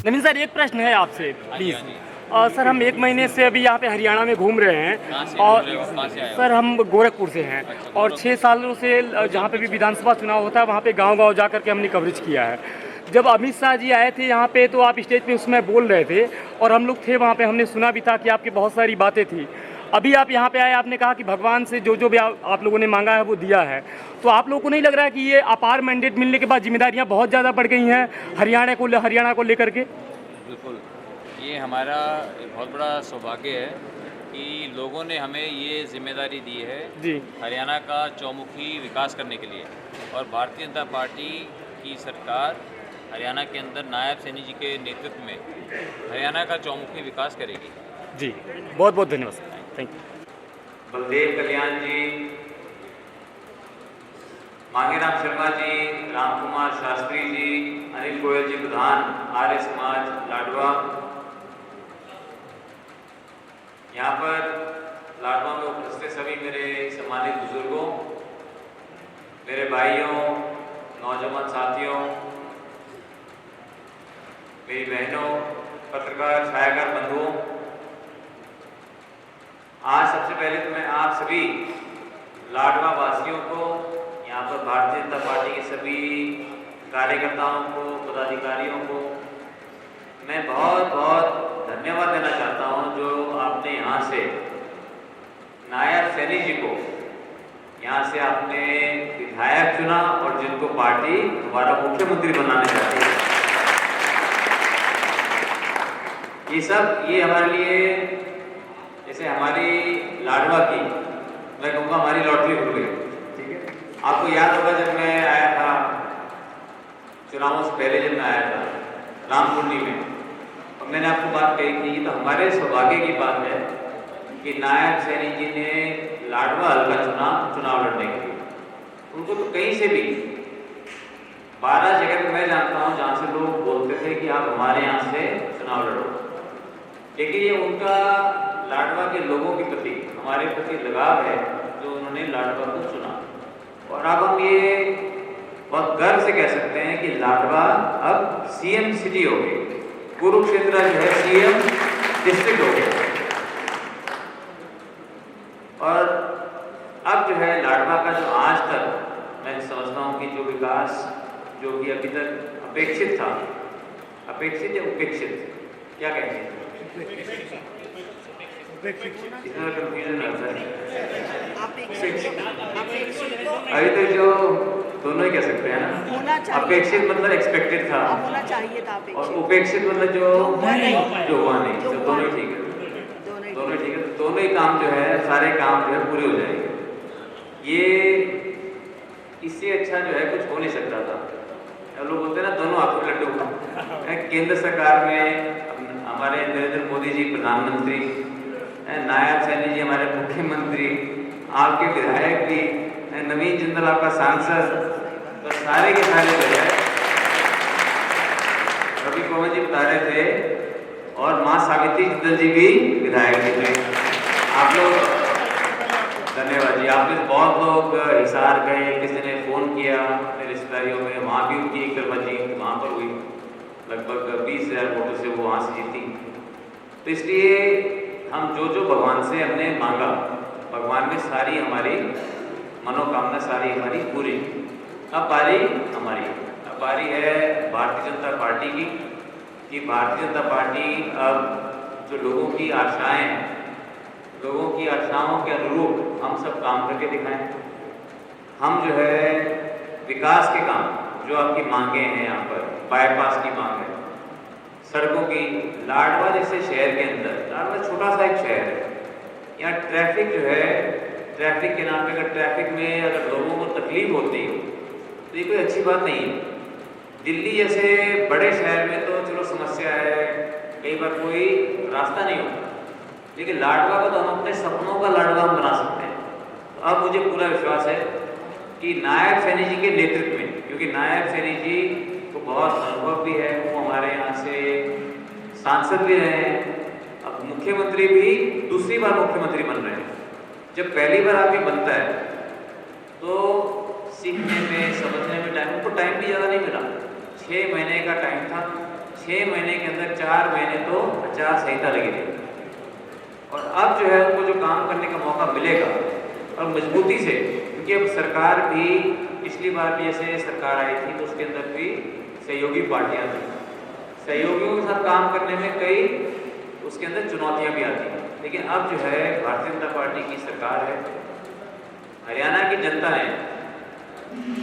नवीन sir, एक प्रश्न है आपसे प्लीज़। सर, हम 1 महीने से अभी यहाँ पे हरियाणा में घूम रहे हैं और सर हम गोरखपुर से हैं और 6 सालों से जहाँ पे भी विधानसभा चुनाव होता है वहाँ पे गांव-गांव जा कर के हमने कवरेज किया है। जब अमित शाह जी आए थे यहाँ पे तो आप स्टेज पे उसमें बोल रहे थे और हम लोग थे वहाँ पे, हमने सुना भी था कि आपकी बहुत सारी बातें थी। अभी आप यहाँ पे आए, आपने कहा कि भगवान से जो जो भी आप लोगों ने मांगा है वो दिया है। तो आप लोगों को नहीं लग रहा है कि ये अपार मैंडेट मिलने के बाद जिम्मेदारियाँ बहुत ज़्यादा बढ़ गई हैं हरियाणा को लेकर के? बिल्कुल, ये हमारा एक बहुत बड़ा सौभाग्य है कि लोगों ने हमें ये जिम्मेदारी दी है जी। हरियाणा का चौमुखी विकास करने के लिए। और भारतीय जनता पार्टी की सरकार हरियाणा के अंदर नायब सैनी जी के नेतृत्व में हरियाणा का चौमुखी विकास करेगी। जी, बहुत बहुत धन्यवाद सर, थैंक यू। बलदेव कल्याण जी, मांगेराम शर्मा जी, राम कुमार शास्त्री जी, अनिल गोयल जी प्रधान आर्य समाज लाडवा। यहाँ पर लाडवा में उपस्थित सभी मेरे सम्मानित बुजुर्गों, मेरे भाइयों, नौजवान साथियों, मेरी बहनों, पत्रकार छायाकार बंधुओं, आज सबसे पहले तो मैं आप सभी लाडवा वासियों को, यहाँ पर भारतीय जनता पार्टी के सभी कार्यकर्ताओं को, पदाधिकारियों को मैं बहुत बहुत धन्यवाद देना चाहता हूँ जो आपने यहाँ से नायब सैनी जी को यहाँ से आपने विधायक चुना और जिनको पार्टी दोबारा मुख्यमंत्री बनाने चाहती है। ये हमारे लिए, जैसे हमारी लाडवा की, मैं कहूँगा हमारी लॉटरी खुल गई। ठीक है, आपको याद होगा जब मैं आया था चुनावों से पहले, जब मैं आया था रामकुंडी में, और मैंने आपको बात कही थी, तो हमारे सौभाग्य की बात है कि नायब सैनी जी ने लाडवा हल्का चुनाव लड़ने के लिए, उनको तो कहीं से भी 12 जगह पे मैं जानता हूँ जहाँ से लोग बोलते थे कि आप हमारे यहाँ से चुनाव लड़ो, लेकिन ये उनका लाडवा के लोगों के प्रति, हमारे प्रति लगाव है जो उन्होंने लाडवा को चुना। और अब हम ये बहुत गर्व से कह सकते हैं कि लाडवा अब सीएम सिटी हो गई, कुरुक्षेत्र जो है सीएम डिस्ट्रिक्ट हो गया। और अब जो है लाडवा का जो आज तक मैं समझता हूँ कि जो विकास जो कि अभी तक अपेक्षित था, अपेक्षित या उपेक्षित, क्या कहेंगे? इतना कंफ्यूजन रहता है। अभी तक जो दोनों ही कह सकते हैं ना, अपेक्षित मतलब एक्सपेक्टेड था, होना चाहिए था, और उपेक्षित मतलब जो हुआ नहीं, तो दोनों ही ठीक है, दोनों ठीक है। तो दोनों ही काम जो है, सारे काम जो है पूरे हो जाएंगे। ये इससे अच्छा जो है कुछ हो नहीं सकता था। लोग बोलते हैं ना दोनों हाथों में लड्डू। केंद्र सरकार में हमारे नरेंद्र मोदी जी प्रधानमंत्री, नायब सैनी जी हमारे मुख्यमंत्री, आपके विधायक भी, नवीन जिंदल आपका सांसद, तो सारे के सारे जो है रवि पवन जी बता रहे थे, और माँ सावित्री जिंदल जी भी विधायक जी थे। आप लोग धन्यवाद जी। आपने बहुत लोग हिसार गए, किसी ने फ़ोन किया अपने रिश्तेदारियों में, वहाँ भी उनकी एक तरफा जीत वहाँ पर हुई, लगभग 20,000 वोटों से वो वहाँ से जीती। तो इसलिए हम जो जो भगवान से हमने मांगा, भगवान ने सारी हमारी मनोकामना सारी हमारी पूरी। अब बारी हमारी, अब बारी है भारतीय जनता पार्टी की, कि भारतीय जनता पार्टी अब जो लोगों की आशाएं हैं, लोगों की आशाओं के अनुरूप हम सब काम करके दिखाएं। हम जो है विकास के काम, जो आपकी मांगे हैं, यहाँ पर बाईपास की मांग है, सड़कों की, लाडवा जैसे शहर के अंदर, लाडवा छोटा सा एक शहर है, यहाँ ट्रैफिक जो है, ट्रैफिक के नाम पे अगर ट्रैफिक में अगर लोगों को तकलीफ होती हो तो ये कोई अच्छी बात नहीं है। दिल्ली जैसे बड़े शहर में तो चलो समस्या है, कई बार कोई रास्ता नहीं होता, लेकिन लाडवा को तो हम अपने सपनों का लाडवा हम बना सकते हैं। तो अब मुझे पूरा विश्वास है कि नायब सैनी जी के नेतृत्व में, क्योंकि नायब सैनी जी को बहुत अनुभव भी है, वो हमारे यहाँ से सांसद भी रहे हैं, अब मुख्यमंत्री भी दूसरी बार मुख्यमंत्री बन रहे हैं। जब पहली बार आदमी बनता है तो सीखने में, समझने में टाइम, उनको टाइम भी ज़्यादा नहीं मिला, 6 महीने का टाइम था। 6 महीने के अंदर 4 महीने तो आचार संहिता लगी रही, और अब जो है उनको जो काम करने का मौका मिलेगा और मजबूती से, क्योंकि अब सरकार भी पिछली बार भी जैसे सरकार आई थी तो उसके अंदर भी सहयोगी पार्टियां थी, सहयोगियों के साथ काम करने में कई उसके अंदर चुनौतियां भी आती हैं, लेकिन अब जो है भारतीय जनता पार्टी की सरकार है, हरियाणा की जनता ने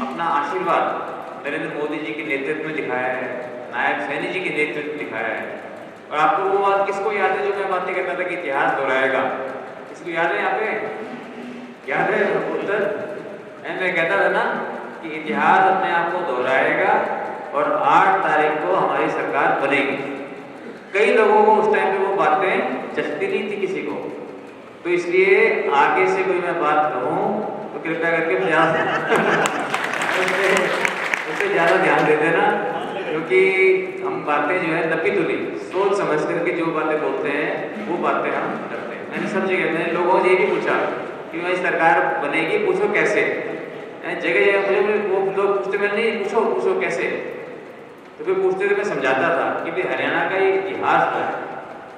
अपना आशीर्वाद नरेंद्र मोदी जी के नेतृत्व में दिखाया है, नायब सैनी जी के नेतृत्व में दिखाया है। और आपको वो बात किसको याद है जो मैं बातें कहता था कि इतिहास दोहराएगा, किसको याद है? यहाँ पे याद है उत्तर? मैं कहता था ना कि इतिहास अपने आप को दोहराएगा और 8 तारीख को हमारी सरकार बनेगी। कई लोगों को उस टाइम पे वो बातें जचती नहीं थी किसी को, तो इसलिए आगे से कोई मैं बात कहूँ तो कृपया करके उससे ज़्यादा ध्यान दे देना, क्योंकि हम बातें जो है नपी तुली सोच समझ करके जो बातें बोलते हैं वो बातें हम करते हैं। मैंने सब जगह मैंने लोगों से ये भी पूछा कि भाई सरकार बनेगी, पूछो कैसे। जगह जगह मुझे वो लोग पूछते, मैंने नहीं पूछो कैसे, तो फिर पूछते थे मैं समझाता था कि भाई हरियाणा का ये इतिहास था,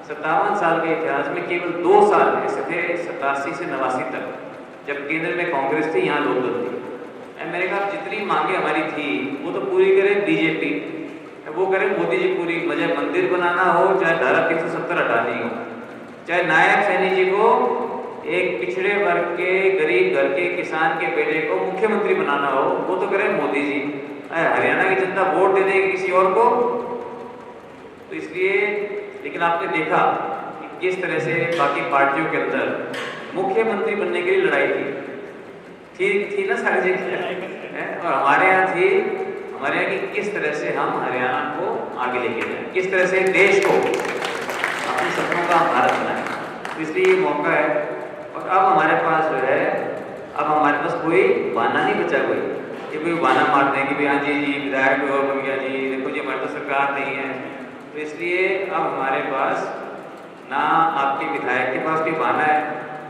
57 साल के इतिहास में केवल 2 साल ऐसे थे 87 से 89 तक जब केंद्र में कांग्रेस थी, यहाँ लोकदल थी। मैंने कहा जितनी मांगे हमारी थी वो तो पूरी करे बीजेपी, वो करे मोदी जी पूरी, मुझे मंदिर बनाना हो, चाहे धारा 370 हटानी हो, चाहे नायब सैनी जी को एक पिछड़े वर्ग के गरीब घर के किसान के बेटे को मुख्यमंत्री बनाना हो, वो तो करे मोदी जी। हरियाणा की जनता वोट दे देगी किसी और को, तो इसलिए। लेकिन आपने देखा कि किस तरह से बाकी पार्टियों के अंदर मुख्यमंत्री बनने के लिए लड़ाई थी ना सारी जगह, और हमारे यहाँ थी, हमारे यहाँ की किस तरह से हम हरियाणा को आगे लेके जाएं, किस तरह से देश को अपने सपनों का भारत बनाएं। तो इसलिए ये मौका है, और अब हमारे पास जो है, अब हमारे पास कोई बहाना नहीं बचा, कोई कोई बहाना मारते हैं कि भाई हाँ जी विधायक कोई और बन गया जी, देखो जी हमारी तो सरकार नहीं है। तो इसलिए अब हमारे पास ना आपके विधायक के पास कोई बहाना है,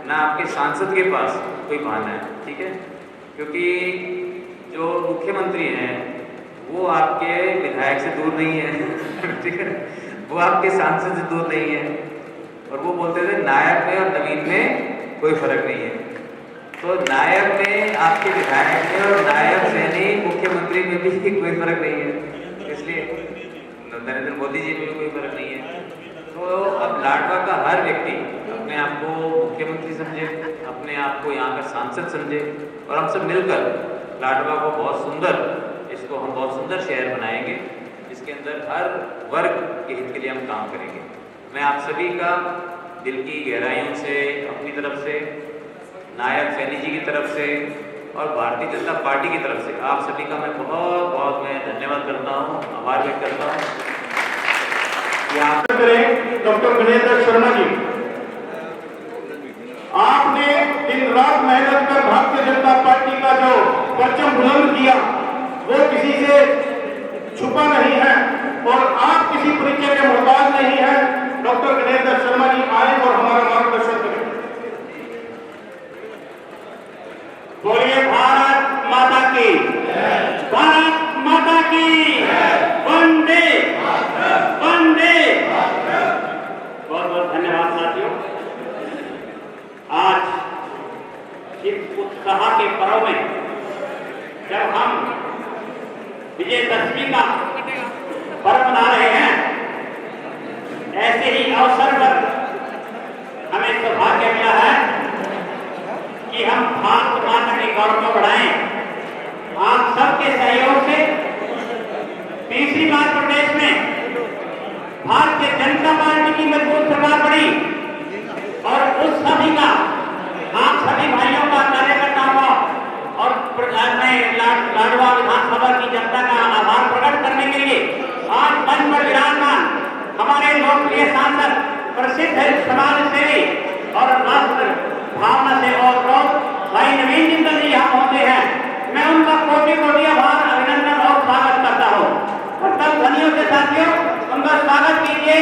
ना आपके सांसद के पास कोई बहाना है, ठीक है, क्योंकि जो मुख्यमंत्री हैं वो आपके विधायक से दूर नहीं है ठीक है, वो आपके सांसद से दूर नहीं है, और वो बोलते थे नायब में और नवीन में कोई फर्क नहीं है। तो नायब में आपके विधायक में और नायब सैनी मुख्यमंत्री में भी कोई फर्क नहीं है, इसलिए नरेंद्र मोदी जी में भी कोई फर्क नहीं है। तो अब लाडवा का हर व्यक्ति अपने आप को मुख्यमंत्री समझे, अपने आप को यहाँ का सांसद समझे, और हम सब मिलकर लाडवा को बहुत सुंदर, इसको हम बहुत सुंदर शहर बनाएंगे, जिसके अंदर हर वर्ग के हित के लिए हम काम करेंगे। मैं आप सभी का दिल की गहराइयों से, अपनी तरफ से, नायब सैनी जी की तरफ से और भारतीय जनता पार्टी की तरफ से आप सभी का मैं बहुत बहुत मैं धन्यवाद करता हूँ, आभार व्यक्त करता हूँ। डॉक्टर गणेश दत्त शर्मा जी, आपने दिन रात मेहनत कर भारतीय जनता पार्टी का जो परचम बुलंद किया वो किसी से छुपा नहीं है, और आप किसी परिचय के मोहताज नहीं है। डॉक्टर गणेश दत्त शर्मा जी आए और हमारा मार्गदर्शन करें। बोलिए भारत माता की, भारत माता की, वंदे वंदे। बहुत बहुत धन्यवाद साथियों। आज इस उत्साह के पर्व में जब हम विजयदशमी का पर्व मना रहे हैं, ऐसे ही अवसर पर हमें सौभाग्य मिला है कि हम भारत माता के गौरव को बढ़ाएं। आप सबके सहयोग से तीसरी बार प्रदेश में भारतीय जनता पार्टी की मजबूत सरकार बनी, और उस सभी का, आप सभी भाइयों का, कार्यकर्ताओं का और लाडवा विधानसभा की जनता का आभार प्रकट करने के लिए आज मंच पर विराजमान हमारे लोकप्रिय सांसद, प्रसिद्ध समाज सेवी और राष्ट्र भावना से और भाई नवीन जिंदल जी यहाँ पहुंचे हैं। मैं उनका कोटि कोटि आभार, अभिनंदन और स्वागत करता हूँ। और तब ध्वनियों के साथियों उनका स्वागत कीजिए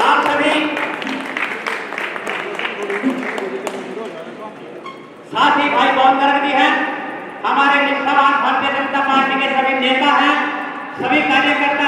आप सभी। साथ ही भाई पवन गर्ग जी हैं, हमारे निष्ठावान भारतीय जनता पार्टी के सभी नेता हैं, सभी कार्यकर्ता